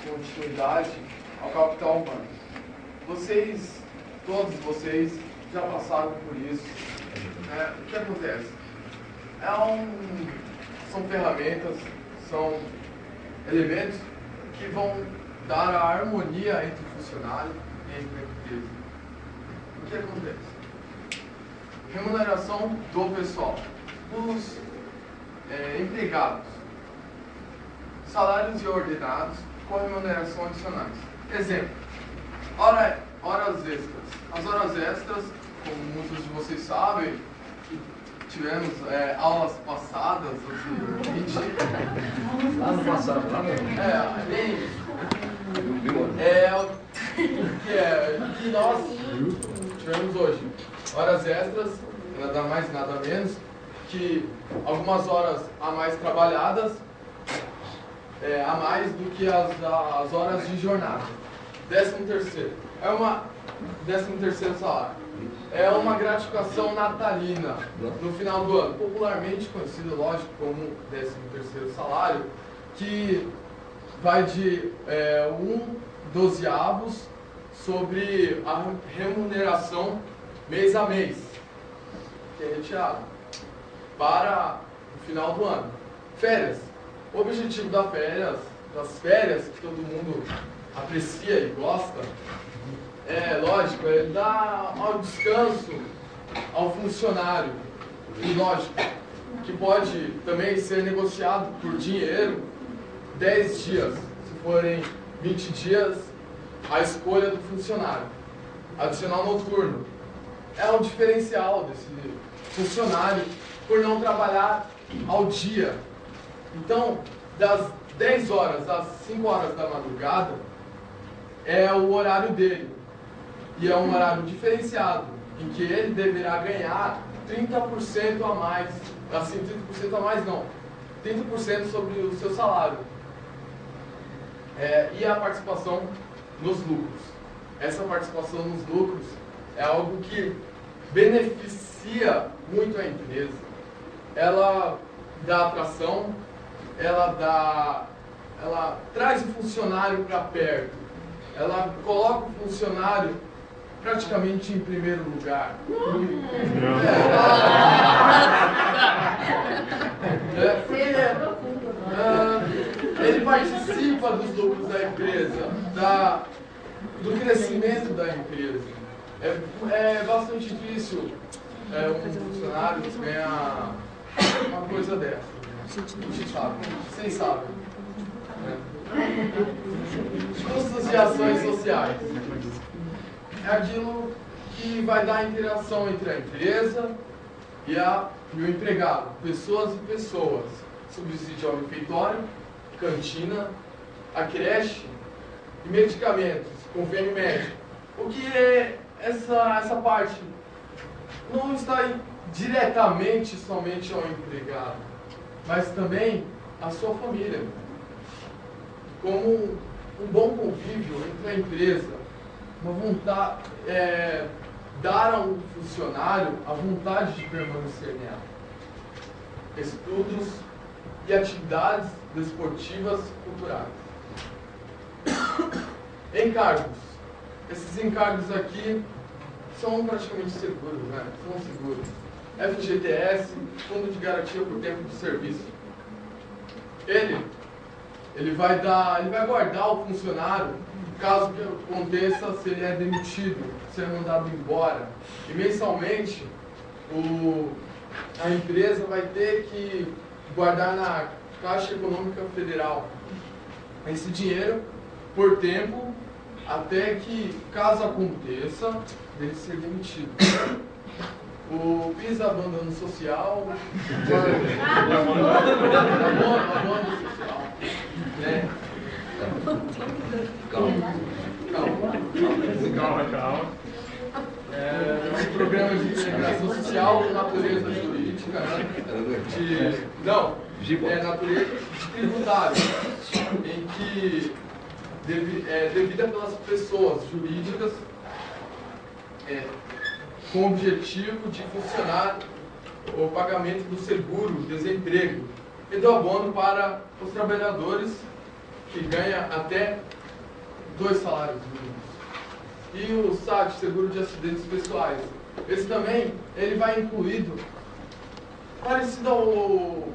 continuidade ao capital humano. Todos vocês já passaram por isso. O que acontece? São ferramentas, são elementos que vão dar a harmonia entre o funcionário e entre a empresa. O que acontece? Remuneração do pessoal. Os empregados. Salários e ordenados com remuneração adicionais. Exemplo. Horas extras. As horas extras, como muitos de vocês sabem, tivemos aulas passadas, lá no passado, lá no... que nós tivemos hoje. Horas extras, nada mais nada menos que algumas horas a mais trabalhadas, a mais do que as horas de jornada. 13º. 13º salário. É uma gratificação natalina no final do ano, popularmente conhecido, lógico, como 13º salário, que vai de 1/12 sobre a remuneração mês a mês, que é retirado para o final do ano. Férias. O objetivo das férias, que todo mundo aprecia e gosta, lógico, é dar ao descanso ao funcionário. E lógico, que pode também ser negociado por dinheiro 10 dias, se forem 20 dias, a escolha do funcionário. Adicional noturno. É um diferencial desse funcionário por não trabalhar ao dia. Então, das 10 horas às 5 horas da madrugada, é o horário dele. E é um horário diferenciado, em que ele deverá ganhar 30% a mais. Assim, 30% a mais não. 30% sobre o seu salário. E a participação nos lucros. Essa participação nos lucros é algo que beneficia muito a empresa. Ela dá atração, ela traz o funcionário para perto, ela coloca o funcionário praticamente em primeiro lugar. Ele participa dos lucros da empresa, do crescimento da empresa. É bastante difícil um funcionário ganhar uma coisa dessa. Vocês sabem. Custos de ações sociais. É aquilo que vai dar a interação entre a empresa e o empregado. Pessoas e pessoas. Subsídio ao refeitório, cantina, a creche e medicamentos, convênio médico. O que é essa parte? Não está diretamente somente ao empregado, mas também à sua família. Como um bom convívio entre a empresa, uma vontade, dar ao funcionário a vontade de permanecer nela. Estudos e atividades desportivas culturais. Encargos. Esses encargos aqui são praticamente seguros, né? São seguros. FGTS, Fundo de Garantia por Tempo de Serviço. Ele vai guardar o funcionário caso que aconteça se ele é demitido, ser mandado embora. E mensalmente a empresa vai ter que guardar na Caixa Econômica Federal esse dinheiro por tempo até que, caso aconteça, ele ser demitido. O PIS, abandono social, abandono social, né? Calma. Um programa de integração social, natureza jurídica, né? Natureza tributária, em que devida pelas pessoas jurídicas, com o objetivo de funcionar o pagamento do seguro-desemprego e do abono para os trabalhadores que ganha até 2 salários mínimos. E o SAT, seguro de acidentes pessoais, esse também ele vai incluído, parecido ao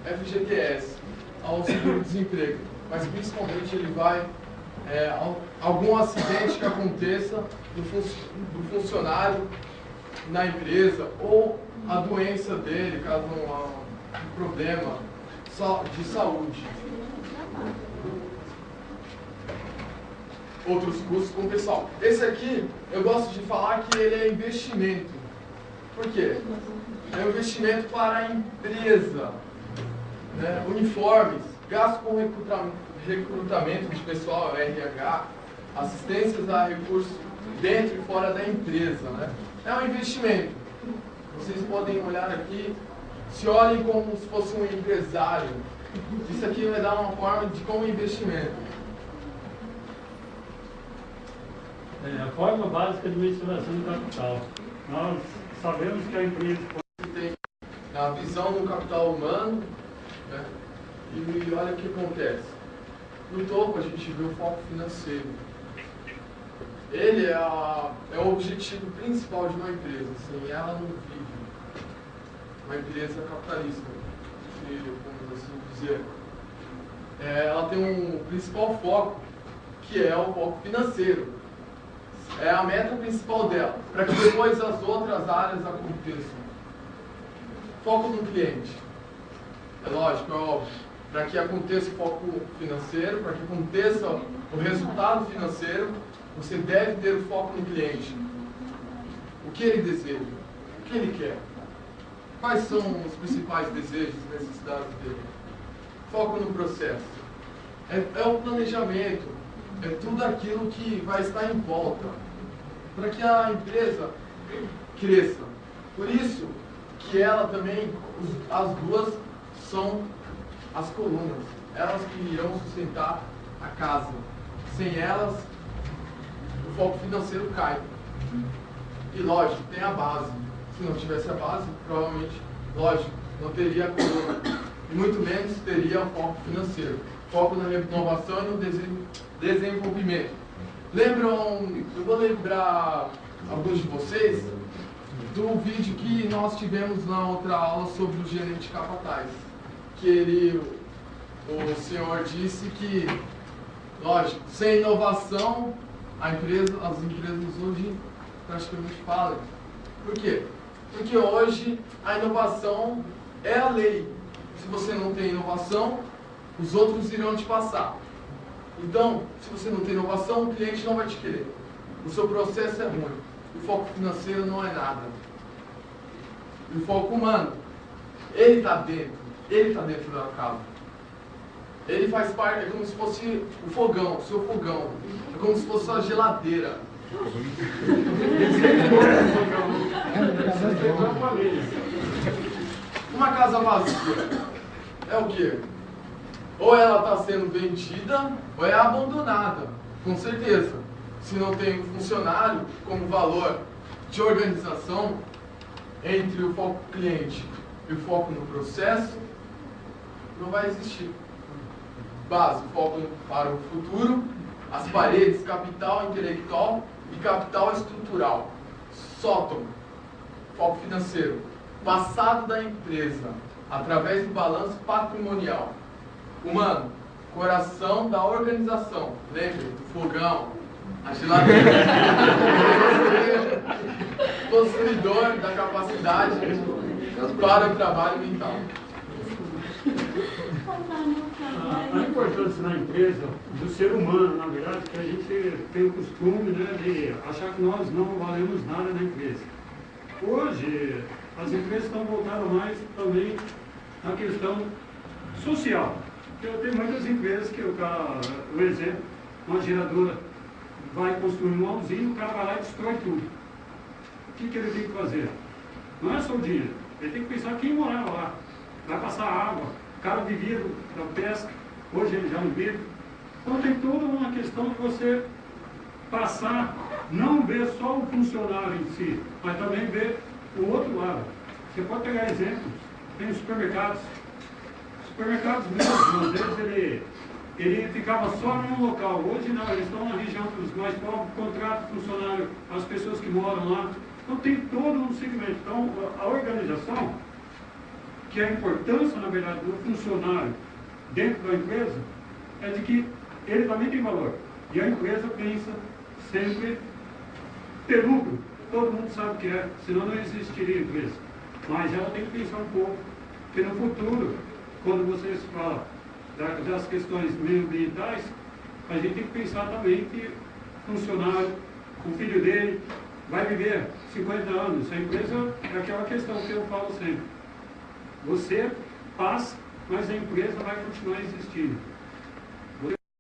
FGTS, ao seguro-desemprego, mas principalmente ele vai, algum acidente que aconteça do funcionário na empresa, ou a doença dele, caso não há um problema de saúde. Outros custos com o pessoal. Esse aqui, eu gosto de falar que ele é investimento. Por quê? É um investimento para a empresa. Né? Uniformes, gasto com recrutamento de pessoal, RH, assistências a recursos dentro e fora da empresa. Né? É um investimento. Vocês podem olhar aqui, se olhem como se fosse um empresário. Isso aqui vai dar uma forma de como investimento. A forma básica de mensuração do capital. Nós sabemos que a empresa tem a visão do capital humano, né? E olha o que acontece. No topo a gente vê o foco financeiro. Ele é o objetivo principal de uma empresa. Sem ela não vive. Uma empresa capitalista, vamos assim dizer. Ela tem um principal foco, que é o foco financeiro. É a meta principal dela, para que depois as outras áreas aconteçam. Foco no cliente. É lógico, é óbvio. Para que aconteça o foco financeiro, para que aconteça o resultado financeiro, você deve ter o foco no cliente. O que ele deseja? O que ele quer? Quais são os principais desejos e necessidades dele? Foco no processo. É o planejamento. É tudo aquilo que vai estar em volta para que a empresa cresça. Por isso que ela também, as duas são as colunas, elas que irão sustentar a casa. Sem elas, o foco financeiro cai. E lógico, tem a base. Se não tivesse a base, provavelmente, lógico, não teria a coluna. E muito menos teria o foco financeiro. Foco na renovação e no desenvolvimento. Lembram, eu vou lembrar alguns de vocês do vídeo que nós tivemos na outra aula sobre o gerente capataz. Que o senhor disse que, lógico, sem inovação, as empresas hoje praticamente falam. Por quê? Porque hoje a inovação é a lei. Se você não tem inovação, os outros irão te passar. Então, se você não tem inovação, o cliente não vai te querer. O seu processo é ruim. O foco financeiro não é nada. E o foco humano, ele está dentro. Ele está dentro da casa. Ele faz parte, é como se fosse o fogão, o seu fogão. É como se fosse a geladeira. Uma casa vazia é o quê? Ou ela está sendo vendida, ou é abandonada, com certeza. Se não tem um funcionário como valor de organização entre o foco cliente e o foco no processo, não vai existir. Base, foco para o futuro, as paredes, capital intelectual e capital estrutural. Sótão, foco financeiro. Passado da empresa, através do balanço patrimonial. Humano, coração da organização. Lembre do fogão, a geladeira. Possuidor da capacidade para o trabalho mental. A importância na empresa do ser humano, na verdade, que a gente tem o costume, né, de achar que nós não valemos nada na empresa. Hoje, as empresas estão voltadas mais também na questão social. Eu tenho muitas empresas que o cara, por exemplo, uma geradora vai construir um usina, o cara vai lá e destrói tudo. O que ele tem que fazer? Não é só o dinheiro, ele tem que pensar quem morava lá. Vai passar água, o cara vivia da pesca, hoje ele já não vive. Então tem toda uma questão de você passar, não ver só o funcionário em si, mas também ver o outro lado. Você pode pegar exemplos, tem os supermercados. Supermercados mesmo, às vezes ele ficava só num local. Hoje não, eles estão na região dos mais pobres, contratam funcionário, as pessoas que moram lá. Então tem todo um segmento. Então a organização, que a importância, na verdade, do funcionário dentro da empresa, é de que ele também tem valor. E a empresa pensa sempre ter lucro. Todo mundo sabe o que é, senão não existiria empresa. Mas ela tem que pensar um pouco, porque no futuro, quando vocês falam das questões meioambientais, a gente tem que pensar também que o funcionário, o filho dele, vai viver 50 anos. A empresa é aquela questão que eu falo sempre. Você passa, mas a empresa vai continuar existindo.